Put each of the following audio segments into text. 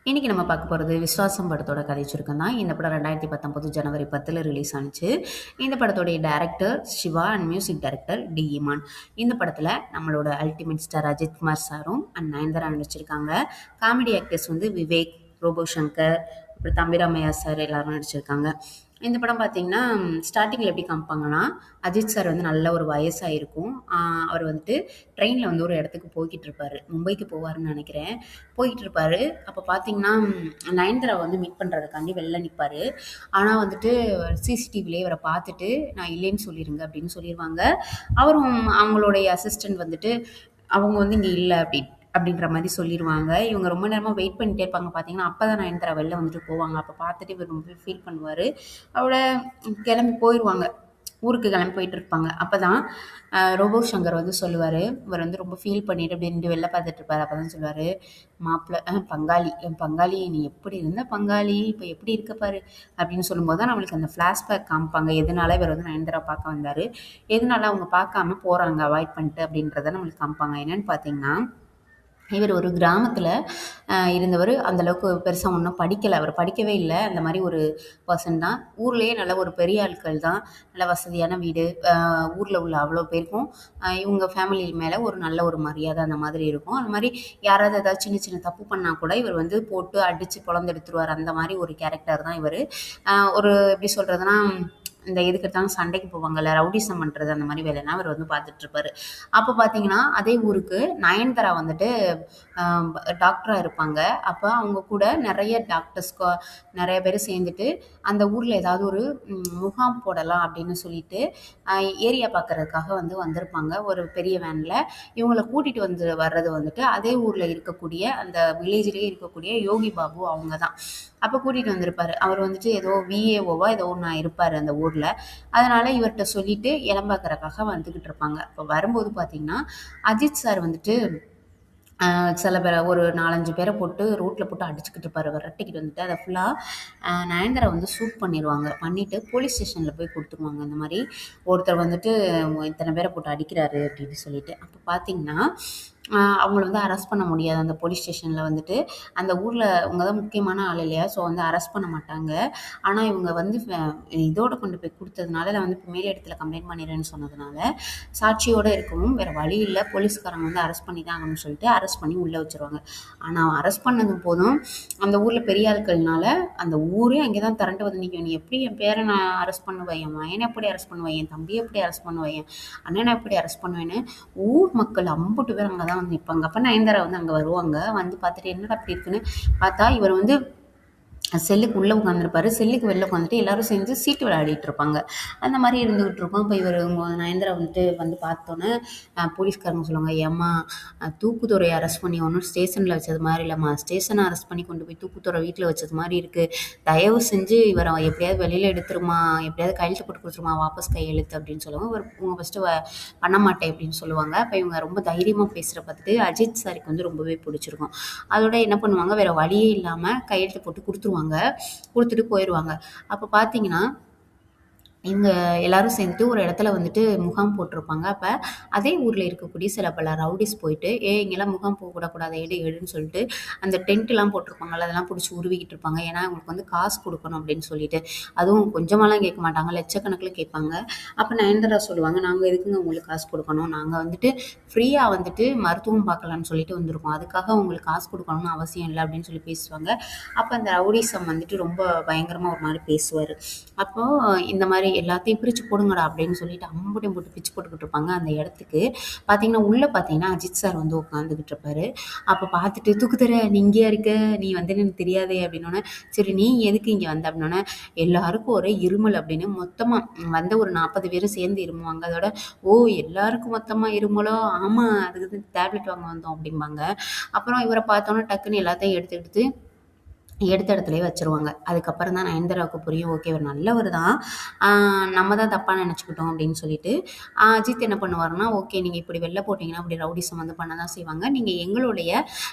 இன்னைக்கு நம்ம பார்க்க போகிறது விஸ்வாசம் படத்தோட கதை சுருக்கம் தான். இந்த படம் 2019 ஜனவரி 10 ரிலீஸ் ஆனுச்சு. இந்த படத்தோடைய director Siva and music director D Imman. இந்த படத்தில் நம்மளோட அல்டிமேட் ஸ்டார் அஜித் குமார் சாரும் அண்ட் நயன்தாரா நடிச்சிருக்காங்க. காமெடி ஆக்டர்ஸ் வந்து விவேக், ரோபோ சங்கர், அப்புறம் தம்பிராமையா சார் எல்லாரும் நடிச்சிருக்காங்க. இந்த படம் பார்த்தீங்கன்னா, ஸ்டார்ட்டிங்கில் எப்படி காமிப்பாங்கன்னா, அஜித் சார் வந்து நல்ல ஒரு வயசாயிருக்கும். அவர் வந்துட்டு ட்ரெயினில் வந்து ஒரு இடத்துக்கு போய்கிட்டு இருப்பாரு. மும்பைக்கு போவாருன்னு நினைக்கிறேன். போய்கிட்டு இருப்பாரு. அப்போ பார்த்தீங்கன்னா, நயன்தாரா வந்து மீட் பண்ணுறதுக்காண்டி வெளில நிற்பாரு. ஆனால் வந்துட்டு சிசிடிவிலே இவரை பார்த்துட்டு, நான் இல்லைன்னு சொல்லிடுங்க அப்படின்னு சொல்லிடுவாங்க. அவரும் அவங்களுடைய அசிஸ்டன்ட் வந்துட்டு, அவங்க வந்து இங்கே இல்லை அப்படின்ற மாதிரி சொல்லிடுவாங்க. இவங்க ரொம்ப நேரமாக வெயிட் பண்ணிட்டே இருப்பாங்க. பார்த்தீங்கன்னா, அப்போ தான் நயன்தாரா வெளில வந்துட்டு போவாங்க. அப்போ பார்த்துட்டு இவர் ரொம்ப ஃபீல் பண்ணுவார். அவரோட கிளம்பி போயிடுவாங்க. ஊருக்கு கிளம்பி போயிட்டு இருப்பாங்க. அப்போ தான் ரோபோ சங்கர் வந்து சொல்லுவார். இவர் வந்து ரொம்ப ஃபீல் பண்ணிட்டு அப்படி நின்று வெளில பார்த்துட்டு இருப்பார். அப்போ தான் சொல்லுவார், மாப்பிள்ளை பங்காளி என் பங்காளி நீ எப்படி இருந்த பங்காளி இப்போ எப்படி இருக்க பாரு அப்படின்னு சொல்லும்போது தான் நம்மளுக்கு அந்த ஃப்ளாஷ்பேக் காமிப்பாங்க. எதனால இவர் வந்து நயன்தாரா பார்க்க வந்தார், எதனால அவங்க பார்க்காம போகிறாங்க அவாய்ட் பண்ணிட்டு அப்படின்றத நம்மளுக்கு காமிப்பாங்க. என்னென்னு பார்த்தீங்கன்னா, இவர் ஒரு கிராமத்தில் இருந்தவர். அந்தளவுக்கு பெருசாக ஒன்றும் படிக்கலை. அவர் படிக்கவே இல்லை. அந்த மாதிரி ஒரு பர்சன் தான். ஊர்லேயே நல்ல ஒரு பெரிய ஆட்கள் தான். நல்ல வசதியான வீடு. ஊரில் உள்ள அவ்வளோ பேருக்கும் இவங்க ஃபேமிலி மேலே ஒரு நல்ல ஒரு மரியாதை அந்த மாதிரி இருக்கும். அந்த மாதிரி யாராவது ஏதாவது சின்ன சின்ன தப்பு பண்ணால் கூட இவர் வந்து போட்டு அடித்து பொழந்தெடுத்துருவார். அந்த மாதிரி ஒரு கேரக்டர் தான் இவர். ஒரு எப்படி சொல்கிறதுனா, இந்த எதுக்கு எடுத்தாலும் சண்டைக்கு போவாங்கல்ல, ரவுடிசம் பண்ணுறது அந்த மாதிரி வேலையெல்லாம் அவர் வந்து பார்த்துட்ருப்பாரு. அப்போ பார்த்தீங்கன்னா, அதே ஊருக்கு நயன்தாரா வந்துட்டு டாக்டராக இருப்பாங்க. அப்போ அவங்க கூட நிறைய டாக்டர்ஸ்க்கு நிறைய பேர் சேர்ந்துட்டு அந்த ஊரில் ஏதாவது ஒரு முகாம் போடலாம் அப்படின்னு சொல்லிட்டு ஏரியா பார்க்கறதுக்காக வந்து வந்திருப்பாங்க ஒரு பெரிய வேனில். இவங்களை கூட்டிகிட்டு வந்து வர்றது வந்துட்டு அதே ஊரில் இருக்கக்கூடிய அந்த வில்லேஜ்லேயே இருக்கக்கூடிய யோகி பாபு அவங்க தான். அப்போ கூட்டிகிட்டு வந்திருப்பாரு. அவர் வந்துட்டு ஏதோ விஏஓவா ஏதோ ஒன்று இருப்பார் அந்த ஊரில். அதனால் இவர்கிட்ட சொல்லிவிட்டு இளம்பாக்கறக்காக வந்துக்கிட்டு இருப்பாங்க. இப்போ வரும்போது பார்த்திங்கன்னா, அஜித் சார் வந்துட்டு சில பேரை ஒரு 4, 5 பேரை போட்டு ரோட்டில் போட்டு அடிச்சுக்கிட்டு இருப்பாரு. விரட்டிக்கிட்டு வந்துட்டு அதை ஃபுல்லாக நயன்தாரா வந்து ஷூட் பண்ணிடுவாங்க. பண்ணிவிட்டு போலீஸ் ஸ்டேஷனில் போய் கொடுத்துருவாங்க. இந்த மாதிரி ஒருத்தர் வந்துட்டு இத்தனை பேரை போட்டு அடிக்கிறாரு அப்படின்னு சொல்லிட்டு. அப்போ பார்த்தீங்கன்னா, அவங்கள வந்து அரெஸ்ட் பண்ண முடியாது. அந்த போலீஸ் ஸ்டேஷனில் வந்துட்டு அந்த ஊரில் இவங்க தான் முக்கியமான ஆள் இல்லையா, ஸோ வந்து அரெஸ்ட் பண்ண மாட்டாங்க. ஆனால் இவங்க வந்து இதோட கொண்டு போய் கொடுத்ததுனால நான் வந்து மேல் இடத்துல கம்ப்ளைண்ட் பண்ணிடுறேன்னு சொன்னதுனால சாட்சியோடு இருக்கவும் வேறு வழி இல்லை, போலீஸ்காரங்க வந்து அரெஸ்ட் பண்ணி தான் ஆகணும்னு சொல்லிட்டு அரெஸ்ட் பண்ணி உள்ளே வச்சுருவாங்க. ஆனால் அரெஸ்ட் பண்ணதும் போதும் அந்த ஊரில் பெரிய ஆட்கள்னால அந்த ஊரே அங்கே தான் திரண்டு வந்து நிற்கும். நீ எப்படி என் பேரை நான் அரெஸ்ட் பண்ணுவேன், என் மயனை எப்படி அரெஸ்ட் பண்ணுவேன், என் தம்பியை எப்படி அரெஸ்ட் பண்ணுவேன், என் அண்ணனை எப்படி அரெஸ்ட் பண்ணுவேன்னு ஊர் மக்கள் அம்புட்டு பேர் அங்கே தான் வந்து நிற்பாங்க. அப்போ நயன்தாரா வந்து அங்கே வருவாங்க. வந்து பார்த்துட்டு என்னடா அப்படி இருக்குன்னு பார்த்தா இவர் வந்து செல்லுக்கு உள்ளே உட்காந்துருப்பாரு. செல்லுக்கு வெளில உட்காந்துட்டு எல்லாரும் சேர்ந்து சீட்டு விளையாடிட்டு இருப்பாங்க. அந்த மாதிரி இருந்துகிட்டு இருக்கோம். இப்போ இவர் நயன்தாரா வந்துட்டு வந்து பார்த்தோன்னே போலீஸ்காரங்க சொல்லுவாங்க, ஏம்மா தூக்குதுறையை அரெஸ்ட் பண்ணி ஒன்றும் ஸ்டேஷனில் வச்சது மாதிரி இல்லைம்மா, ஸ்டேஷனை அரெஸ்ட் பண்ணி கொண்டு போய் தூக்குதுறை வீட்டில் வச்சது மாதிரி இருக்குது. தயவு செஞ்சு இவரை எப்படியாவது வெளியில் எடுத்துருமா, எப்படியாவது கையெழுத்து போட்டு கொடுத்துருமா, வாபஸ் கையெழுத்து அப்படின்னு சொல்லுவாங்க. இவர் இவங்க ஃபஸ்ட்டு பண்ண மாட்டேன் அப்படின்னு சொல்லுவாங்க. அப்போ இவங்க ரொம்ப தைரியமாக பேசுகிற பார்த்துட்டு அஜித் சாருக்கு வந்து ரொம்பவே பிடிச்சிருக்கும். அதோட என்ன பண்ணுவாங்க, வேறு வழியே இல்லாமல் கையெழுத்து போட்டு கொடுத்துருவாங்க. கொடுத்துட்டு போயிடுவாங்க. அப்போ பார்த்தீங்கன்னா, இவங்க எல்லாரும் சேர்ந்துட்டு ஒரு இடத்துல வந்துட்டு முகாம் போட்டிருப்பாங்க. அப்போ அதே ஊரில் இருக்கக்கூடிய சில பல ரவுடிஸ் போயிட்டு, இங்கெல்லாம் முகாம் போடக்கூடாது, எடுன்னு சொல்லிட்டு அந்த டென்ட்லாம் போட்டிருப்பாங்கல்ல, அதெல்லாம் பிடிச்சி உருவிக்கிட்டு இருப்பாங்க. ஏன்னா அவங்களுக்கு வந்து காசு கொடுக்கணும் அப்படின்னு சொல்லிட்டு. அதுவும் கொஞ்சமாலாம் கேட்க மாட்டாங்க, லட்சக்கணக்கில் கேட்பாங்க. அப்போ நயன்தாரா சொல்லுவாங்க, நாங்கள் எதுக்குங்க உங்களுக்கு காசு கொடுக்கணும், நாங்கள் வந்துட்டு ஃப்ரீயாக வந்துட்டு மருத்துவம் பார்க்கலான்னு சொல்லிட்டு வந்திருக்கோம், அதுக்காக உங்களுக்கு காசு கொடுக்கணும்னு அவசியம் இல்லை அப்படின்னு சொல்லி பேசுவாங்க. அப்போ அந்த ரவுடிசம் வந்துட்டு ரொம்ப பயங்கரமாக ஒரு மாதிரி பேசுவார். அப்போது இந்த மாதிரி எல்லாத்தையும் பிரித்து போடுங்கடா அப்படின்னு சொல்லிட்டு அம்புட்டையும் போட்டு பிரித்து போட்டுக்கிட்டு இருப்பாங்க. அந்த இடத்துக்கு பார்த்தீங்கன்னா, உள்ளே பார்த்தீங்கன்னா அஜித் சார் வந்து உட்காந்துக்கிட்டு இருப்பாரு. அப்போ பார்த்துட்டு, தூக்குதுறை நீ இங்கேயா இருக்க, நீ வந்து எனக்கு தெரியாதே அப்படின்னோடனே, சரி நீ எதுக்கு இங்கே வந்த அப்படின்னோடனே, எல்லாருக்கும் ஒரே இருமல் அப்படின்னு மொத்தமாக வந்த ஒரு 40 பேரும் சேர்ந்து இருமுவாங்க. அதோட ஓ எல்லாருக்கும் மொத்தமாக இருமலோ, ஆமாம் அதுக்கு டேப்லெட் வாங்க வந்தோம் அப்படிம்பாங்க. அப்புறம் இவரை பார்த்தோன்னே டக்குன்னு எல்லாத்தையும் எடுத்து எடுத்த இடத்துலயே வச்சுருவாங்க. அதுக்கப்புறம் தான் நயன்தாராவுக்கு புரியும். ஓகே இவர் நல்லவர் தான். ஆ நம்ம தான் தப்பா நெனச்சுக்கிட்டோம் அப்படின்னு சொல்லிட்டு, அஜித் என்ன பண்ணுவாருன்னா, ஓகே நீங்க இப்படி வெளில போட்டீங்கன்னா, அப்படி ரவுடிசம் வந்து பண்ண தான் செய்வாங்க. நீங்க எங்களுடைய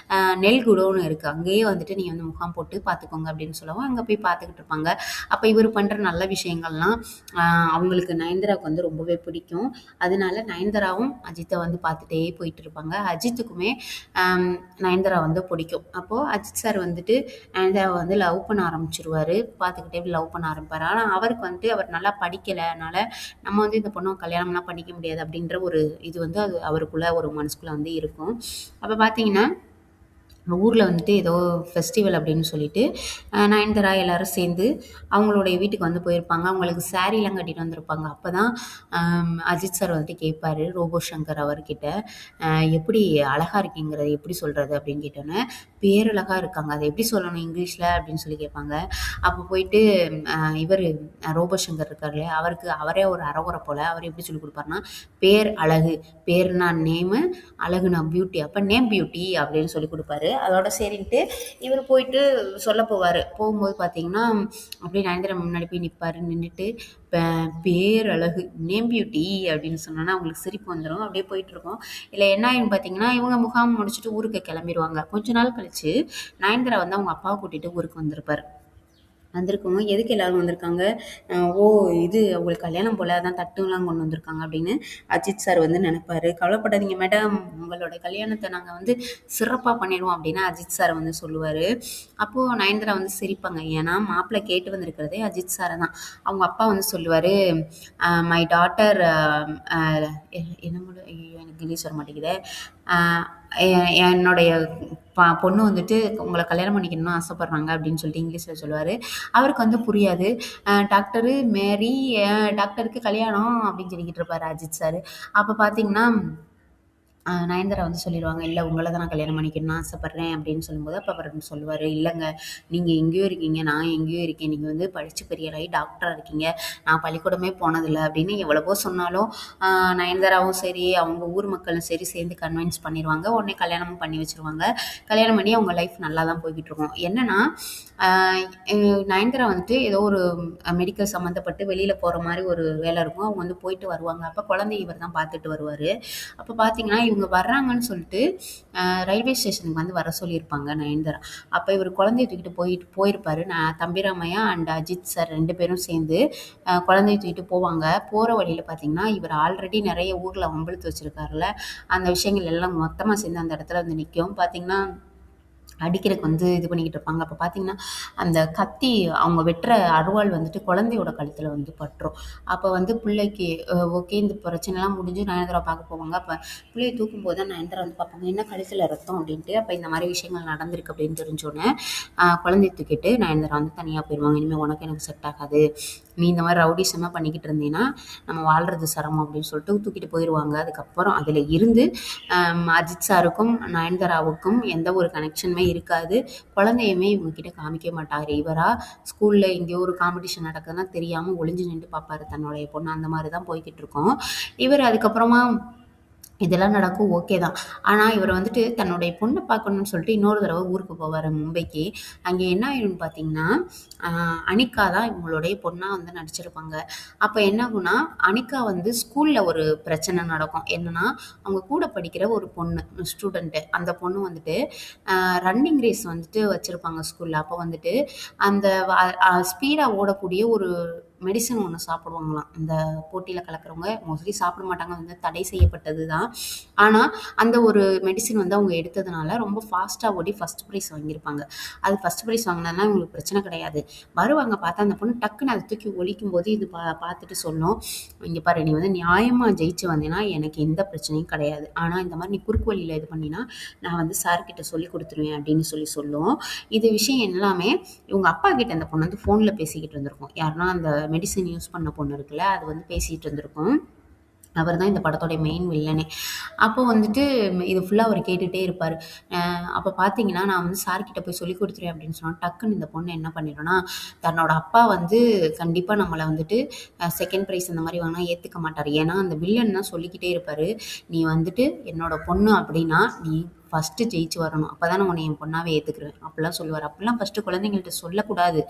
நெல் குடோன் இருக்கு. அங்கேயே வந்துட்டு நீங்க வந்து முகாம் போட்டு பார்த்துக்கோங்க அப்படின்னு சொல்லவும், அங்க போய் பார்த்துக்கிட்டு இருப்பாங்க. அப்ப இவரு பண்ற நல்ல விஷயங்கள்லாம் அ அவங்களுக்கு நயன்தாராவுக்கு வந்து ரொம்பவே பிடிக்கும். அதனால நயன்தாராவும் அஜித்த வந்து பார்த்துட்டே போயிட்டு இருப்பாங்க. அஜித்துக்குமே அம் நயன்தாரா வந்து பிடிக்கும். அப்போ அஜித் சார் வந்துட்டு நயன்தாராவ வந்து லவ் பண்ண ஆரம்பிச்சுருவாரு. பார்த்துக்கிட்டே லவ் பண்ண ஆரம்பிப்பாரு. ஆனா, அவருக்கு வந்துட்டு அவர் நல்லா படிக்கல. அதனால நம்ம வந்து இந்த பொண்ண கல்யாணம்லாம் பண்ணிக்க முடியாது அப்படின்ற ஒரு இது வந்து அது அவருக்குள்ள ஒரு மனசுக்குள்ள வந்து இருக்கும். அப்ப பார்த்தீங்கன்னா ஊர்ல வந்துட்டு ஏதோ ஃபெஸ்டிவல் அப்படின்னு சொல்லிட்டு, நயன்தாரா எல்லாரும் சேர்ந்து அவங்களுடைய வீட்டுக்கு வந்து போயிருப்பாங்க. அவங்களுக்கு சாரீலாம் கட்டிட்டு வந்திருப்பாங்க. அப்பதான் அஜித் சார் வந்துட்டு கேட்பாரு, ரோபோ சங்கர் அவர்கிட்ட, "அ எப்படி அழகா இருக்கீங்கிறத எப்படி சொல்றது?" அப்படின்னு கேட்டோனே, "பேரழகா இருக்காங்க. அத எப்படி சொல்லணும் இங்கிலீஷ்ல?" அப்படின்னு சொல்லி கேட்பாங்க. அப்போ போயிட்டு இவரு ரோபோ சங்கர் இருக்காரு இல்லையா, அவருக்கு அவரே ஒரு அரகுர போல. அவர் எப்படி சொல்லிக் குடுப்பாருன்னா, "பேர் அழகு. பேருனா நேமு, அழகுனா பியூட்டி. அப்ப நேம் பியூட்டி" அப்படின்னு சொல்லிக் குடுப்பாரு. அதோட சரின்ட்டு இவரு போயிட்டு சொல்ல போவாரு. போகும்போது பார்த்தீங்கன்னா, அப்படியே நயன்தாரா முன்னாடி போய் நிப்பாரு. நின்னுட்டு, "ப பேரழகு, நேம் பியூட்டி" அப்படின்னு சொன்னோனே அவங்களுக்கு சிரிப்பு வந்துரும். அப்படியே போயிட்டுருக்கும். இதுல என்ன ஆயிரும் பார்த்தீங்கன்னா, இவங்க முகாம் முடிச்சுட்டு ஊருக்கு கெளம்பிருவாங்க. கொஞ்ச நாள் கழிச்சு, நயன்தாரா வந்து அவங்க அப்பாவ கூட்டிட்டு ஊருக்கு வந்திருப்பாரு. வந்திருக்கவும், "எதுக்கு எல்லாரும் வந்திருக்காங்க? ஓ! இது அவங்களுக்கு கல்யாணம் போல, அதான் தட்டுலாம் கொண்டு வந்திருக்காங்க" அப்படின்னு அஜித் சார் வந்து நெனைப்பாரு. "கவலைப்படாதீங்க மேடம், உங்களோட கல்யாணத்த நாங்க வந்து சிறப்பா பண்ணிருவோம்" அப்படின்னு அஜித் சார் வந்து சொல்லுவாரு. அப்போ நயன்தாரா வந்து சிரிப்பாங்க. ஏன்னா, மாப்பிள்ளை கேட்டு வந்திருக்கிறதே அஜித் சார தான். அவங்க அப்பா வந்து சொல்லுவாரு, "மை டாட்டர் அ என்ன மொழி ஐயய்யோ! எனக்கு இங்கிலீஷ் வர மாட்டேங்குதே. அ எ என்னுடைய பொண்ணு வந்துட்டு உங்கள கல்யாணம் பண்ணிக்கணும்னு ஆசைப்படுறாங்க" அப்படின்னு சொல்லிட்டு இங்கிலீஷ்ல சொல்லுவாரு. அவருக்கு வந்து புரியாது. டாக்டரு மேரி டாக்டருக்கு கல்யாணம் அப்படின்னு சொல்லிக்கிட்டு இருப்பாரு அஜித் சார். அப்ப பார்த்தீங்கன்னா நயன்தாரா வந்து சொல்லிருவாங்க, "இல்ல உங்கள தான் நான் கல்யாணம் பண்ணிக்கணும்னு ஆசைப்படுறேன்" அப்படின்னு சொல்லும்போது, அப்ப அவரு சொல்லுவாரு, "இல்லங்க, நீங்க எங்கேயோ இருக்கீங்க, நான் எங்கேயோ இருக்கேன். நீங்க வந்து படிச்சு பெரியவராகி டாக்டரா இருக்கீங்க. நான் பள்ளிக்கூடமே போனதில்ல" அப்படின்னு எவ்வளவோ சொன்னாலும், அ நயன்தாராவும் சரி, அவங்க ஊர் மக்களும் சரி சேர்ந்து கன்வின்ஸ் பண்ணிருவாங்க. உடனே கல்யாணமும் பண்ணி வச்சுருவாங்க. கல்யாணம் பண்ணி அவங்க லைஃப் நல்லா தான் போய்க்கிட்டு இருக்கும். என்னன்னா, அ எ நயன்தாரா வந்துட்டு ஏதோ ஒரு மெடிக்கல் சம்மந்தப்பட்டு வெளியில போற மாரி ஒரு வேலை இருக்கும். அவங்க வந்து போயிட்டு வருவாங்க. அப்ப குழந்தைய இவர் தான் பார்த்துட்டு வருவாரு. அப்ப பார்த்தீங்கன்னா, இவங்க வர்றாங்கன்னு சொல்லிட்டு, ரயில்வே ஸ்டேஷனுக்கு வந்து வர சொல்லியிருப்பாங்க நயன்தாரா. அப்ப இவரு குழந்தைய தூக்கிட்டு போயிருப்பாரு. தம்பிராமையா அண்ட் அஜித் சார் 2 பேரும் சேர்ந்து குழந்தைய தூக்கிட்டு போவாங்க. போற வழியில பார்த்தீங்கன்னா, இவர் ஆல்ரெடி நெறைய ஊர்ல வம்பிழுத்து வச்சிருக்காருல்ல, அந்த விஷயங்கள் எல்லாம் மொத்தமா சேர்ந்து அந்த இடத்துல வந்து நிக்கும். பார்த்தீங்கன்னா அடிக்கிறதுக்கு வந்து இது பண்ணிக்கிட்டு இருப்பாங்க. அப்ப பார்த்தீங்கன்னா, அந்த கத்தி அவங்க வெட்டுற அருவாள் வந்துட்டு குழந்தையோட கழுத்துல வந்து பட்டுரும். அப்ப வந்து பிள்ளைக்கு ஓகே இந்த பிரச்சனைலாம் முடிஞ்சு நயன்தாராவ பார்க்க போவாங்க. அப்ப பிள்ளைய தூக்கும்போது தான் நயன்தாரா வந்து பார்ப்பாங்க. என்ன கழுத்துல ரத்தம் அப்டின்ட்டு. அப்ப இந்த மாரி விஷயங்கள் நடந்திருக்கு அப்படின்னு தெரிஞ்சோனே, குழந்தைய தூக்கிட்டு நயன்தாரா வந்து தனியா போயிருவாங்க. இனிமே உனக்கு எனக்கு செட் ஆகாது. நீ இந்த மாரி ரவுடிசமா பண்ணிக்கிட்டு இருந்தீன்னா, நம்ம வாழ்றது சிரமம் அப்படின்னு சொல்லிட்டு தூக்கிட்டு போயிருவாங்க. அதுக்கப்புறம் அதுல இருந்து அஜித் சாருக்கும், நயன்தாராவுக்கும் எந்த ஒரு கனெக்ஷனுமே இருக்காது. குழந்தையுமே இவங்க கிட்ட காமிக்க மாட்டாரு. இவரா ஸ்கூல்ல எங்கேயோ ஒரு காம்படிஷன் நடக்குதுன்னா தெரியாம ஒளிஞ்சு நின்டு பார்ப்பாரு தன்னுடைய பொண்ண. அந்த மாரி தான் போய்க்கிட்டு இருக்கும். இவரு அதுக்கப்புறமா இதெல்லாம் நடக்கும் ஓகே தான். ஆனா, இவரு வந்துட்டு தன்னுடைய பொண்ண பார்க்கணும்னு சொல்லிட்டு இன்னொரு தடவ ஊருக்கு போவாரு மும்பைக்கு. அங்கே என்ன ஆயிரும்னு பார்த்தீங்கன்னா, அ அனிகா தான் இவங்களுடைய பொண்ணா வந்து நடிச்சிருப்பாங்க. அப்ப என்ன ஆகும்னா, அனிகா வந்து ஸ்கூல்ல ஒரு பிரச்சனை நடக்கும். என்னன்னா, அவங்க கூட படிக்கிற ஒரு பொண்ணு ஸ்டூடண்ட்டு. அந்த பொண்ணு வந்துட்டு ரன்னிங் ரேஸ் வந்துட்டு வச்சிருப்பாங்க ஸ்கூல்ல. அப்போ வந்துட்டு அந்த வ ஸ்பீடா ஓடக்கூடிய ஒரு மெடிசின் ஒண்ணு சாப்பிடுவாங்களாம். இந்த போட்டியில கலக்கிறவங்க மோஸ்ட்லி சாப்பிட மாட்டாங்க. அது வந்து தடை செய்யப்பட்டது தான். ஆனா, அந்த ஒரு மெடிசின் வந்து அவங்க எடுத்ததுனால ரொம்ப ஃபாஸ்ட்டா ஓடி ஃபர்ஸ்ட் பிரைஸ் வாங்கியிருப்பாங்க. அது ஃபர்ஸ்ட் பிரைஸ் வாங்குனதுனால இவங்களுக்கு பிரச்சனை கிடையாது. வருவாங்க பார்த்தா அந்த பொண்ணு டக்குன்னு அத தூக்கி ஒலிக்கும்போது இது பார்த்துட்டு சொல்லும், "இங்க பாரு நீ வந்து நியாயமா ஜெயிச்சு வந்தேன்னா எனக்கு எந்த பிரச்சனையும் கிடையாது. ஆனா இந்த மாரி நீ குறுக்கு வழியில இது பண்ணீன்னா, நான் வந்து சார் கிட்ட சொல்லிக் குடுத்துருவேன்" அப்படின்னு சொல்லும். இது விஷயம் எல்லாமே இவங்க அப்பா கிட்ட அந்த பொண்ணு வந்து ஃபோன்ல பேசிக்கிட்டு இருந்திருக்கும். யாருன்னா அந்த மெடிசின் யூஸ் பண்ண பொண்ணு இருக்குல்ல, அது வந்து பேசிட்டு இருந்திருக்கும். அவர் தான் இந்த படத்தோட மெயின் வில்லனே. அப்போ வந்துட்டு இது ஃபுல்லா அவரு கேட்டுட்டே இருப்பாரு. அப்ப பார்த்தீங்கன்னா, நான் வந்து சார் கிட்ட போய் சொல்லிக் குடுத்துருவேன் அப்படின்னு சொன்னா, டக்குன்னு இந்த பொண்ணு என்ன பண்ணிடும்னா, தன்னோட அப்பா வந்து கண்டிப்பா நம்மள வந்துட்டு செகண்ட் பிரைஸ் இந்த மாரி வாங்குனா ஏத்துக்க மாட்டாரு. ஏன்னா, அந்த வில்லன் தான் சொல்லிக்கிட்டே இருப்பாரு. "நீ வந்துட்டு என்னோட பொண்ணு அப்படின்னா, நீ ஃபஸ்ட்டு ஜெயிச்சு வரணும். அப்போ தானே உன்னை என் பொண்ணாவே ஏற்றுக்குருவேன் அப்படிலாம் சொல்லுவார். அப்படிலாம் ஃபஸ்ட்டு குழந்தைங்கள்ட்ட சொல்லக்கூடாது.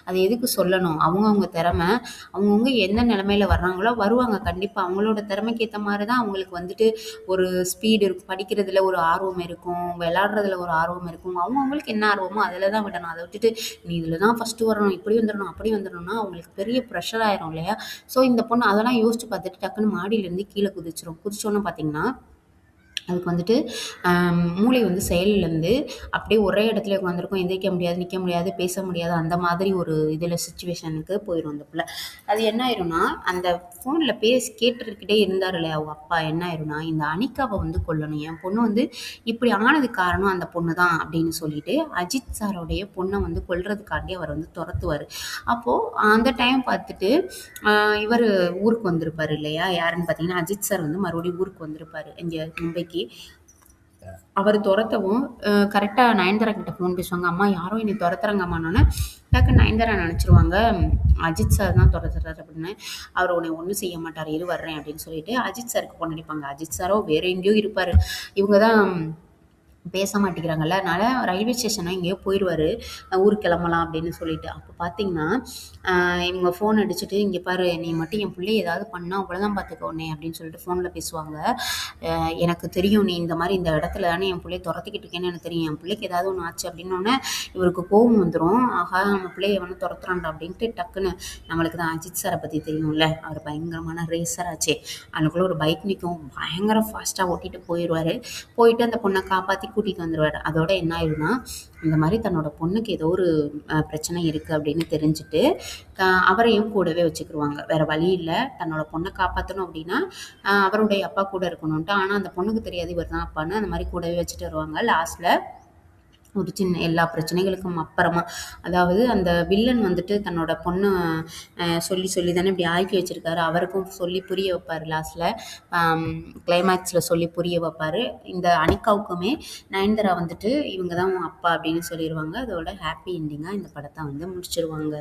அது எதுக்கு சொல்லணும்? அவங்கவுங்க திறமை, அவங்கவுங்க எந்த நிலமையில வர்றாங்களோ வருவாங்க கண்டிப்பாக. அவங்களோட திறமைக்கு ஏற்ற மாதிரி தான் அவங்களுக்கு வந்துட்டு ஒரு ஸ்பீடு இருக்கும், படிக்கிறதுல ஒரு ஆர்வம் இருக்கும், விளையாடுறதுல ஒரு ஆர்வம் இருக்கும். அவங்கவுங்களுக்கு என்ன ஆர்வமோ அதில் தான் விடணும். அதை விட்டுட்டு நீ இதில் தான் ஃபஸ்ட்டு வரணும், இப்படி வந்துடணும், அப்படி வந்துடணும்னா அவங்களுக்கு பெரிய ப்ரெஷர் ஆயிரும் இல்லையா? ஸோ இந்த பொண்ணு அதெல்லாம் யோசிச்சு பார்த்துட்டு டக்குன்னு மாடியிலேருந்து கீழே குதிச்சிரும். குதிச்சோன்னு பார்த்தீங்கன்னா அதுக்கு வந்துட்டு மூளை வந்து செயலிழந்து அப்படியே ஒரே இடத்துல உட்காந்துருக்கும். எந்திரிக்க முடியாது, நிற்க முடியாது, பேச முடியாது. அந்த மாதிரி ஒரு இதில் சிச்சுவேஷனுக்கு போயிடும் அந்த பிள்ளை. அது என்ன ஆயிரும்னா, அந்த ஃபோனில் பேசி கேட்டுக்கிட்டே இருந்தார் இல்லையா அவங்க அப்பா, என்ன ஆயிரும்னா இந்த அனிகாவை வந்து கொல்லணும், என் பொண்ணு வந்து இப்படி ஆனதுக்கு காரணம் அந்த பொண்ணு தான் அப்படின்னு சொல்லிட்டு அஜித் சாரோடைய பொண்ணை வந்து கொல்றதுக்காண்டி அவர் வந்து துரத்துவார். அப்போது அந்த டைம் பார்த்துட்டு இவர் ஊருக்கு வந்திருப்பார் இல்லையா, யாருன்னு பார்த்தீங்கன்னா அஜித் சார் வந்து மறுபடியும் ஊருக்கு வந்திருப்பார் இங்கே மும்பைக்கு. அவர் துரத்தவும் கரெக்டாக நயன்தாரா கிட்ட ஃபோன் பேசுவாங்க. அம்மா யாரோ என்னை துரத்துறாங்கம்மானோன்னே டக்குன்னு நயன்தாரா நினச்சிருவாங்க அஜித் சார் தான் துரத்துறாரு அப்படின்னு. அவர் உன்னை ஒன்றும் செய்ய மாட்டார், இரு வர்றேன் அப்படின்னு சொல்லிட்டு அஜித் சாருக்கு ஃபோன் அடிப்பாங்க. அஜித் சாரோ வேற எங்கேயோ இருப்பார். இவங்க தான் பேச மாட்டேங்கிறாங்கல்ல, அதனால ரயில்வே ஸ்டேஷனா எங்கேயோ போயிடுவார், ஊருக்கு கிளம்பலாம் அப்படின்னு சொல்லிட்டு. அப்போ பார்த்தீங்கன்னா இவங்க ஃபோன் அடிச்சுட்டு, இங்கே பாரு நீ மட்டும் என் பிள்ளைய ஏதாவது பண்ணால் அவ்வளோதான் பார்த்துக்கோ உன்னை அப்படின்னு சொல்லிட்டு ஃபோனில் பேசுவாங்க. எனக்கு தெரியும் நீ இந்த மாதிரி இந்த இடத்துல தானே என் பிள்ளைய துரத்திக்கிட்டு இருக்கேன்னு எனக்கு தெரியும், என் பிள்ளைக்கு ஏதாவது ஒன்று ஆச்சு அப்படின்னோடனே இவருக்கு கோபம் வந்துடும். ஆகா நம்ம பிள்ளைய எவனும் துரத்துறான்டா அப்படின்ட்டு டக்குன்னு, நம்மளுக்கு தான் அஜித் சாரை பற்றி தெரியும்ல, அவர் பயங்கரமான ரேசர் ஆச்சு. அதுக்குள்ளே ஒரு பைக் நிற்கும், பயங்கர ஃபாஸ்ட்டாக ஓட்டிகிட்டு போயிடுவார். போயிட்டு அந்த பொண்ணை காப்பாற்றி கூட்டிகிட்டு வந்துடுவார். அதோட என்ன ஆயிடும்னா, இந்த மாதிரி தன்னோட பொண்ணுக்கு ஏதோ ஒரு பிரச்சனை இருக்குது அப்படின்னு தெரிஞ்சுட்டு அவரையும் கூடவே வச்சுக்கிடுவாங்க. வேறு வழி இல்லை, தன்னோட பொண்ணை காப்பாற்றணும் அப்படின்னா அவருடைய அப்பா கூட இருக்கணும்ன்ட்டு. ஆனால் அந்த பொண்ணுக்கு தெரியாது இவர் தான் அப்பான்னு. அந்த மாதிரி கூடவே வச்சுட்டு வருவாங்க. லாஸ்ட்டில் ஒரு சின்ன எல்லா பிரச்சனைகளுக்கும் அப்புறமா, அதாவது அந்த வில்லன் வந்துட்டு தன்னோட பொண்ணு சொல்லி சொல்லி தானே இப்படி ஆக்கி வச்சிருக்காரு, அவருக்கும் சொல்லி புரிய வைப்பார். லாஸ்ட்டில் கிளைமேக்ஸில் சொல்லி புரிய வைப்பார். இந்த அனிகாவுக்குமே நயன்தாரா வந்துட்டு இவங்க தான் அப்பா அப்படின்னு சொல்லிடுவாங்க. அதோட ஹாப்பி என்டிங்காக இந்த படத்தை வந்து முடிச்சிருவாங்க.